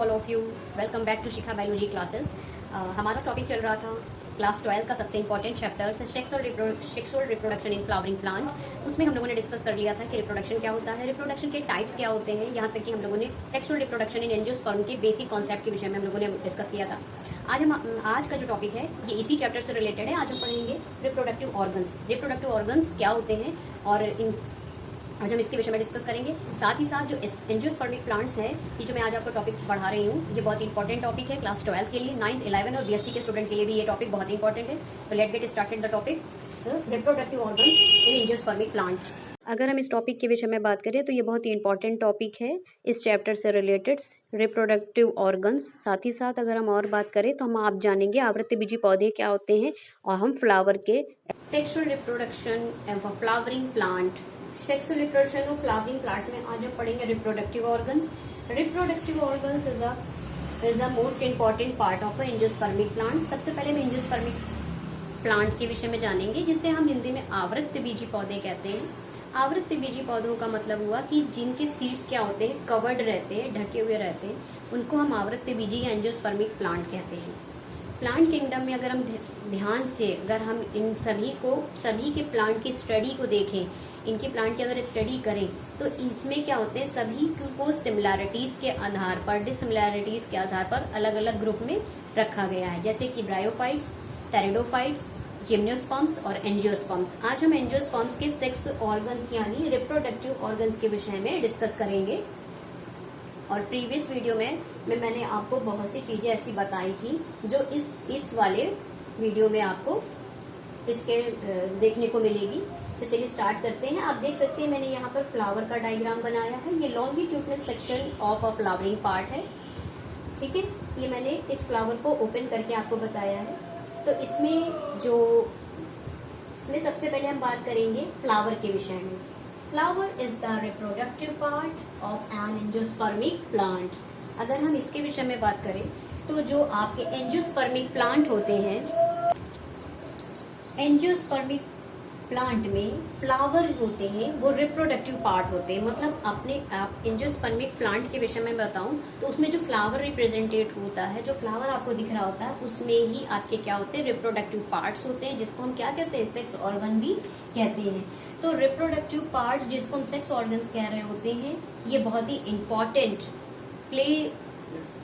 All of you, welcome back to Shikha biology classes. हमारा topic चल रहा था क्लास 12 का सबसे important chapter sexual reproduction in flowering plant. उसमें हम लोगों ने डिस्कस कर लिया था कि रिप्रोडक्शन क्या होता है, रिप्रोडक्शन के टाइप्स क्या होते हैं, यहाँ तक कि हम लोगों ने सेक्सुअल रिप्रोडक्शन इन एंजियोस्पर्म के बेसिक कॉन्सेप्ट के विषय में हम लोगों ने डिस्कस किया था। आज का जो टॉपिक है ये इसी चैप्टर से रिलेटेड है। आज हम पढ़ेंगे रिप्रोडक्टिव ऑर्गन्स। रिप्रोडक्टिव ऑर्गन्स क्या होते हैं और आज हम इसके विषय में डिस्कस करेंगे। साथ ही साथ जो एंजियोस्पर्मिक प्लांट्स है, ये जो मैं आज आपको टॉपिक पढ़ा रही हूँ, ये बहुत इंपॉर्टेंट टॉपिक है क्लास 12 के लिए, 9th 11 और बीएससी के स्टूडेंट के लिए भी ये टॉपिक बहुत इंपॉर्टेंट है। तो let get started the topic reproductive organs in angiospermic plants. अगर हम इस टॉपिक के विषय में बात करें तो ये बहुत ही इंपॉर्टेंट टॉपिक है इस चैप्टर से रिलेटेड, रिप्रोडक्टिव ऑर्गन्स। साथ ही साथ अगर हम और बात करें तो हम आप जानेंगे आवृत्तिबीजी पौधे क्या होते हैं और हम फ्लावर के sexual reproduction and flowering plant, sexual reproduction of flowering plant में आज हम पढ़ेंगे reproductive organs. Reproductive organs is the most important part of a angiospermic plant. सबसे पहले हम एंजियोस्पर्मिक प्लांट के विषय में जानेंगे, जिसे हम हिंदी में आवृत्तिबीजी पौधे कहते हैं। आवृत्तिबीजी पौधों का मतलब हुआ कि जिनके सीड्स क्या होते हैं, कवर्ड रहते हैं, ढके हुए रहते हैं, उनको हम आवृत्तिबीजी या एंजियोस्पर्मिक प्लांट कहते हैं। प्लांट किंगडम में अगर हम ध्यान से अगर हम इन सभी के प्लांट की स्टडी को देखें, इनके प्लांट की अगर स्टडी करें तो इसमें क्या होते हैं, सभी को सिमिलैरिटीज के आधार पर, डिसिमिलैरिटीज के आधार पर अलग अलग ग्रुप में रखा गया है, जैसे कि ब्रायोफाइट्स, टेरिडोफाइट्स, जिम्नोस्पर्म्स और एंजियोस्पर्म्स। आज हम एंजियोस्पर्म्स के सेक्स ऑर्गन्स यानी रिप्रोडक्टिव ऑर्गन्स के विषय में डिस्कस करेंगे। और प्रीवियस वीडियो में मैंने आपको बहुत सी चीजें ऐसी बताई थी जो इस वाले वीडियो में आपको इसके देखने को मिलेगी। तो चलिए स्टार्ट करते हैं। आप देख सकते हैं मैंने यहाँ पर फ्लावर का डायग्राम बनाया है। ये longitudinal section of a flowering part है, ठीक है। ये मैंने इस फ्लावर को ओपन करके आपको बताया है। तो इसमें सबसे पहले हम बात करेंगे फ्लावर के विषय में। Flower is the reproductive part of an angiospermic plant. अगर हम इसके विषय में बात करें तो जो आपके एंजियोस्पर्मिक प्लांट होते हैं, एंजियोस्पर्मिक प्लांट में फ्लावर होते हैं वो रिप्रोडक्टिव पार्ट होते हैं। मतलब अपने आप एंजियोस्पर्मिक प्लांट के विषय में बताऊं तो उसमें जो फ्लावर रिप्रेजेंटेट होता है, जो फ्लावर आपको दिख रहा होता है, उसमें ही आपके क्या होते हैं, रिप्रोडक्टिव पार्ट्स होते हैं, जिसको हम क्या कहते हैं, सेक्स ऑर्गन भी कहते हैं। तो रिप्रोडक्टिव पार्ट्स जिसको हम सेक्स ऑर्गन्स कह रहे होते हैं, ये बहुत ही इंपॉर्टेंट प्ले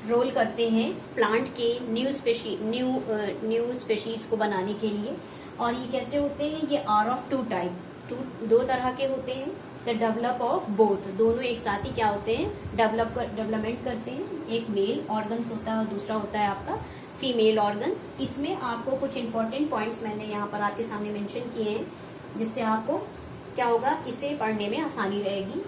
रोल करते हैं प्लांट के न्यू स्पेशीज को बनाने के लिए। और ये कैसे होते हैं, ये आर ऑफ टू टाइप, दो तरह के होते हैं। द डेवलप ऑफ बोथ, दोनों एक साथ ही क्या होते हैं, डेवलपमेंट करते हैं। एक मेल ऑर्गन्स होता है और दूसरा होता है आपका फीमेल ऑर्गन्स। इसमें आपको कुछ इंपॉर्टेंट पॉइंट्स मैंने यहाँ पर आपके सामने मेंशन किए हैं, जिससे आपको क्या होगा, इसे पढ़ने में आसानी रहेगी।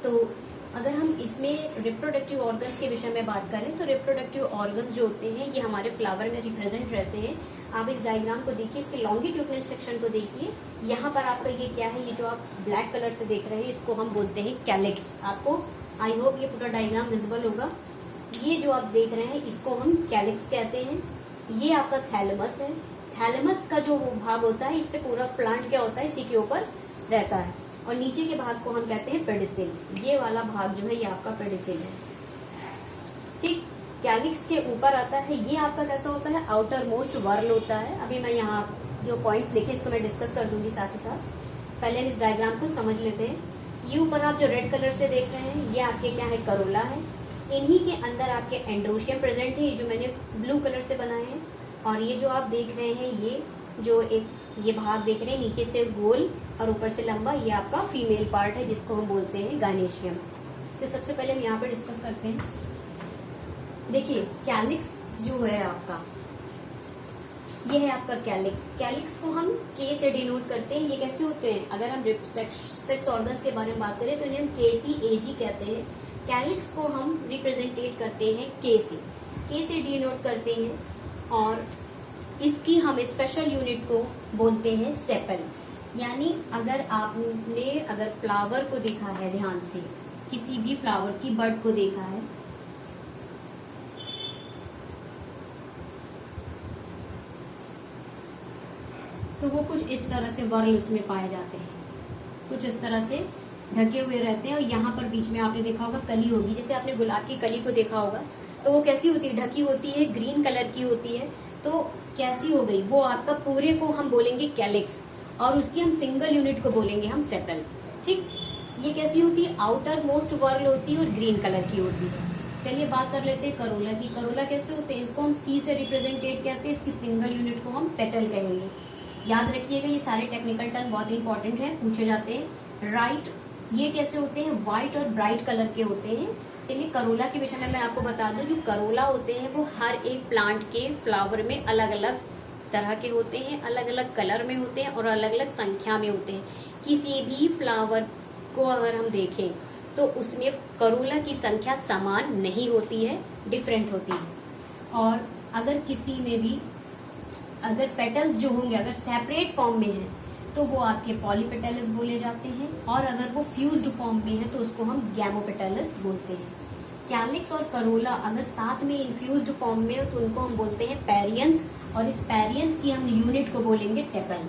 तो अगर हम इसमें रिप्रोडक्टिव ऑर्गन्स के विषय में बात करें तो रिप्रोडक्टिव ऑर्गन्स जो होते हैं ये हमारे फ्लावर में रिप्रेजेंट रहते हैं। आप इस डायग्राम को देखिए, इसके लॉन्गिट्यूडनल सेक्शन को देखिए। यहाँ पर आपका ये क्या है, ये जो आप ब्लैक कलर से देख रहे हैं, इसको हम बोलते हैं कैलिक्स। आपको आई होप ये पूरा डायग्राम विजिबल होगा। ये जो आप देख रहे हैं इसको हम कैलिक्स कहते हैं। ये आपका थैलेमस है। थैलेमस का जो भाग होता है, इस पे पूरा प्लांट क्या होता है, इसी के ऊपर रहता है। और नीचे के भाग को हम कहते हैं पेडिसिल। ये वाला भाग जो है ये आपका पेडिसिल है, ठीक। कैलिक्स के ऊपर आता है, ये आपका कैसा होता है, आउटर मोस्ट वर्ल होता है। अभी मैं यहाँ जो पॉइंट्स लिखे इसको मैं डिस्कस कर दूंगी साथ ही साथ। पहले हम इस डायग्राम को समझ लेते हैं। ये ऊपर आप जो रेड कलर से देख रहे हैं ये आपके क्या है, करोला है। इन्हीं के अंदर आपके एंड्रोशियम प्रेजेंट है, जो मैंने ब्लू कलर से बनाए हैं। और ये जो आप देख रहे हैं, ये जो ये भाग देख रहे हैं नीचे से गोल और ऊपर से लंबा, ये आपका फीमेल पार्ट है, जिसको हम बोलते हैं गायनेशियम। तो सबसे पहले हम यहाँ पे डिस्कस करते हैं। देखिए कैलिक्स जो है आपका, ये है आपका कैलिक्स। कैलिक्स को हम के से डिनोट करते हैं। ये कैसे होते हैं, अगर हम सेक्स ऑर्गन्स के बारे में बात करें तो इन्हें हम KCAG कहते हैं। कैलिक्स को हम रिप्रेजेंटेट करते हैं के से डिनोट करते हैं। और इसकी हम स्पेशल यूनिट को बोलते हैं सेपल। यानी अगर फ्लावर को देखा है ध्यान से, किसी भी फ्लावर की बड को देखा है, तो वो कुछ इस तरह से वर्ल उसमें पाए जाते हैं, कुछ इस तरह से ढके हुए रहते हैं। और यहाँ पर बीच में आपने देखा होगा कली होगी, जैसे आपने गुलाब की कली को देखा होगा, तो वो कैसी होती है, ढकी होती है, ग्रीन कलर की होती है। तो कैसी हो गई, वो आपका पूरे को हम बोलेंगे कैलिक्स, और उसकी हम सिंगल यूनिट को बोलेंगे हम सेपल। ठीक, ये कैसी होती है, आउटर मोस्ट वर्ल होती है और ग्रीन कलर की होती है। चलिए बात कर लेते हैं करोला की। करोला कैसे होते हैं, इसको हम सी से रिप्रेजेंटेट करते हैं, इसकी सिंगल यूनिट को हम पेटल कहेंगे। याद रखिएगा, ये सारे टेक्निकल टर्म बहुत इंपॉर्टेंट है, पूछे जाते हैं। राइट, ये कैसे होते हैं, व्हाइट और ब्राइट कलर के होते हैं। चलिए करोला के विषय में मैं आपको बता दूं, जो करोला होते हैं वो हर एक प्लांट के फ्लावर में अलग अलग तरह के होते हैं, अलग अलग कलर में होते हैं और अलग अलग संख्या में होते हैं। किसी भी फ्लावर को अगर हम देखें तो उसमें करोला की संख्या समान नहीं होती है, डिफरेंट होती है। और अगर किसी में भी अगर पेटल्स जो होंगे अगर सेपरेट फॉर्म में हैं तो वो आपके पॉलीपेटल्स बोले जाते हैं, और अगर वो फ्यूज्ड फॉर्म में है तो उसको हम गैमोपेटल्स बोलते हैं। कैलिक्स और करोला अगर साथ में इन्फ्यूज्ड फॉर्म में हो तो उनको हम बोलते हैं पेरियंथ, और इस पेरियंथ की हम यूनिट को बोलेंगे टेपल।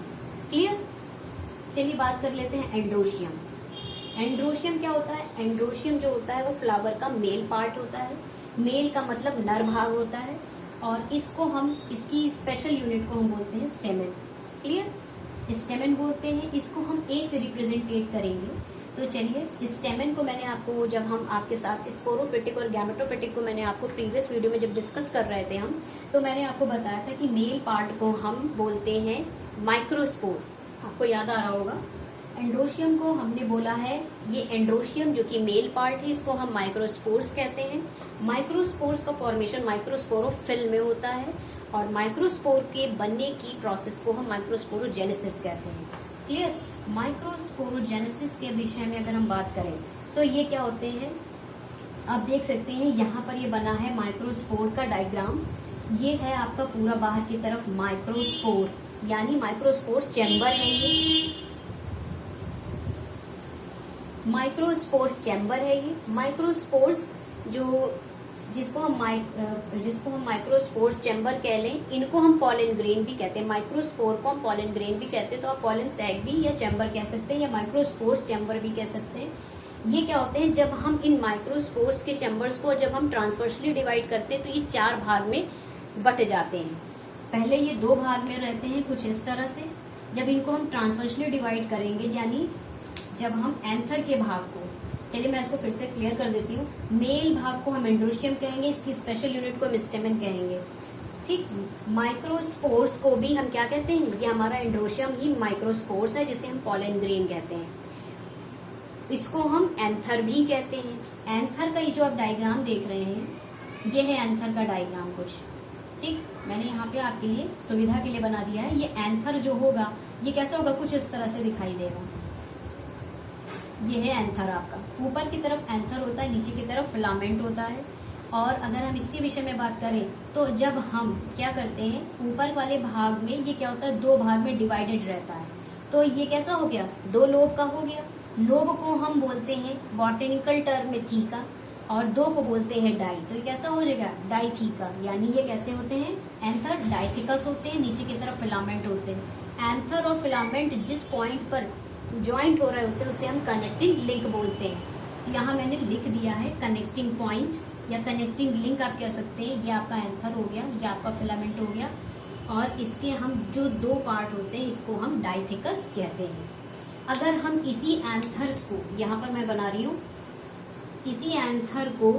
क्लियर। चलिए बात कर लेते हैं एंड्रोशियम। एंड्रोशियम क्या होता है, एंड्रोशियम जो होता है वो फ्लावर का मेल पार्ट होता है। मेल का मतलब नर भाग होता है, और इसको हम इसकी स्पेशल यूनिट को हम बोलते हैं स्टेमेन। क्लियर, स्टेमेन बोलते हैं। इसको हम ए से रिप्रेजेंटेट करेंगे। तो चलिए स्टेमेन को मैंने आपको, जब हम आपके साथ स्पोरोफिटिक और गैमेटोफिटिक को मैंने आपको प्रीवियस वीडियो में जब डिस्कस कर रहे थे हम, तो मैंने आपको बताया था कि मेल पार्ट को हम बोलते हैं माइक्रोस्पोर। आपको याद आ रहा होगा। एंड्रोशियम को हमने बोला है, ये एंड्रोशियम जो कि मेल पार्ट है, इसको हम माइक्रोस्पोर्स कहते हैं। माइक्रोस्पोर्स का फॉर्मेशन माइक्रोस्पोरोफिल में होता है, और माइक्रोस्पोर के बनने की प्रोसेस को हम माइक्रोस्पोरोजेनेसिस कहते हैं। क्लियर। माइक्रोस्पोरोजेनेसिस के विषय में अगर हम बात करें तो ये क्या होते हैं, आप देख सकते हैं यहाँ पर ये बना है माइक्रोस्पोर का डायग्राम। ये है आपका पूरा बाहर की तरफ माइक्रोस्पोर, यानी माइक्रोस्पोर चैम्बर है। ये माइक्रोस्पोर चैम्बर है। ये माइक्रोस्पोर्स जो जिसको हम माइक्रोस्पोर्स चैम्बर कह लें, इनको हम पॉलन ग्रेन भी कहते हैं। माइक्रोस्पोर को हम पॉलन ग्रेन भी कहते हैं, तो आप पॉलन सैक भी या चैम्बर कह सकते हैं, या माइक्रोस्पोर्स चैम्बर भी कह सकते हैं। ये क्या होते हैं, जब हम इन माइक्रोस्पोर्स के चैम्बर्स को जब हम ट्रांसवर्सली डिवाइड करते हैं तो ये 4 भाग में बट जाते हैं। पहले ये 2 भाग में रहते हैं कुछ इस तरह से। जब इनको हम ट्रांसवर्सली डिवाइड करेंगे, यानी जब हम एंथर के भाग को, चलिए मैं इसको फिर से क्लियर कर देती हूँ। मेल भाग को हम एंड्रोशियम कहेंगे, इसकी स्पेशल यूनिट को हम स्टेमेन कहेंगे। ठीक। माइक्रोस्पोर्स को भी हम क्या कहते हैं, ये हमारा एंड्रोशियम ही माइक्रोस्पोर्स है, जिसे हम पॉलन ग्रेन कहते हैं। इसको हम एंथर भी कहते हैं। एंथर का ये जो आप डायग्राम देख रहे हैं, ये है एंथर का डायग्राम कुछ। ठीक, मैंने यहाँ पे आपके लिए सुविधा के लिए बना दिया है। ये एंथर जो होगा ये कैसा होगा, कुछ इस तरह से दिखाई देगा। ये है एंथर आपका, ऊपर की तरफ एंथर होता है, नीचे की तरफ फिलामेंट होता है। और अगर हम इसके विषय में बात करें तो जब हम क्या करते हैं, ऊपर वाले भाग में ये क्या होता है, 2 भाग में डिवाइडेड रहता है। तो ये कैसा हो गया, 2 लोब का हो गया। लोब को हम बोलते हैं बॉटेनिकल टर्म में थीका, और 2 को बोलते हैं डाई। तो ये कैसा हो जाएगा, डाइथीका। यानी ये कैसे होते हैं, एंथर डाइथिकस होते हैं, नीचे की तरफ फिलामेंट होते हैं। एंथर और फिलामेंट जिस पॉइंट पर ज्वाइंट हो रहे होते हैं उसे हम कनेक्टिंग लिंक बोलते हैं। यहाँ मैंने लिख दिया है कनेक्टिंग पॉइंट या कनेक्टिंग लिंक आप कह सकते हैं। ये आपका एंथर हो गया, ये आपका फिलामेंट हो गया, और इसके हम जो 2 पार्ट होते हैं इसको हम डाइथिकस कहते हैं। अगर हम इसी एंथर्स को, यहाँ पर मैं बना रही हूँ, इसी एंथर को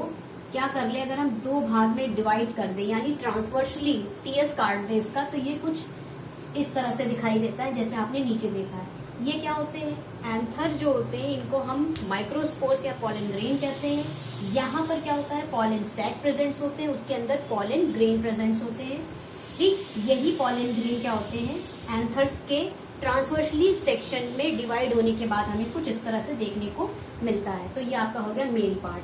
क्या कर ले, अगर हम 2 भाग में डिवाइड कर दे, यानी ट्रांसवर्सली टीएस काट दे इसका, तो ये कुछ इस तरह से दिखाई देता है जैसे आपने नीचे देखा है। ये क्या होते हैं, एंथर जो होते हैं इनको हम माइक्रोस्पोर्स या पॉलन ग्रेन कहते हैं। यहाँ पर क्या होता है, पॉलन सैक प्रेजेंट्स होते हैं, उसके अंदर पॉलन ग्रेन प्रेजेंट्स होते हैं। ठीक, यही पॉलन ग्रेन क्या होते हैं, एंथर्स के ट्रांसवर्सली सेक्शन में डिवाइड होने के बाद हमें कुछ इस तरह से देखने को मिलता है। तो ये आपका हो गया मेल पार्ट।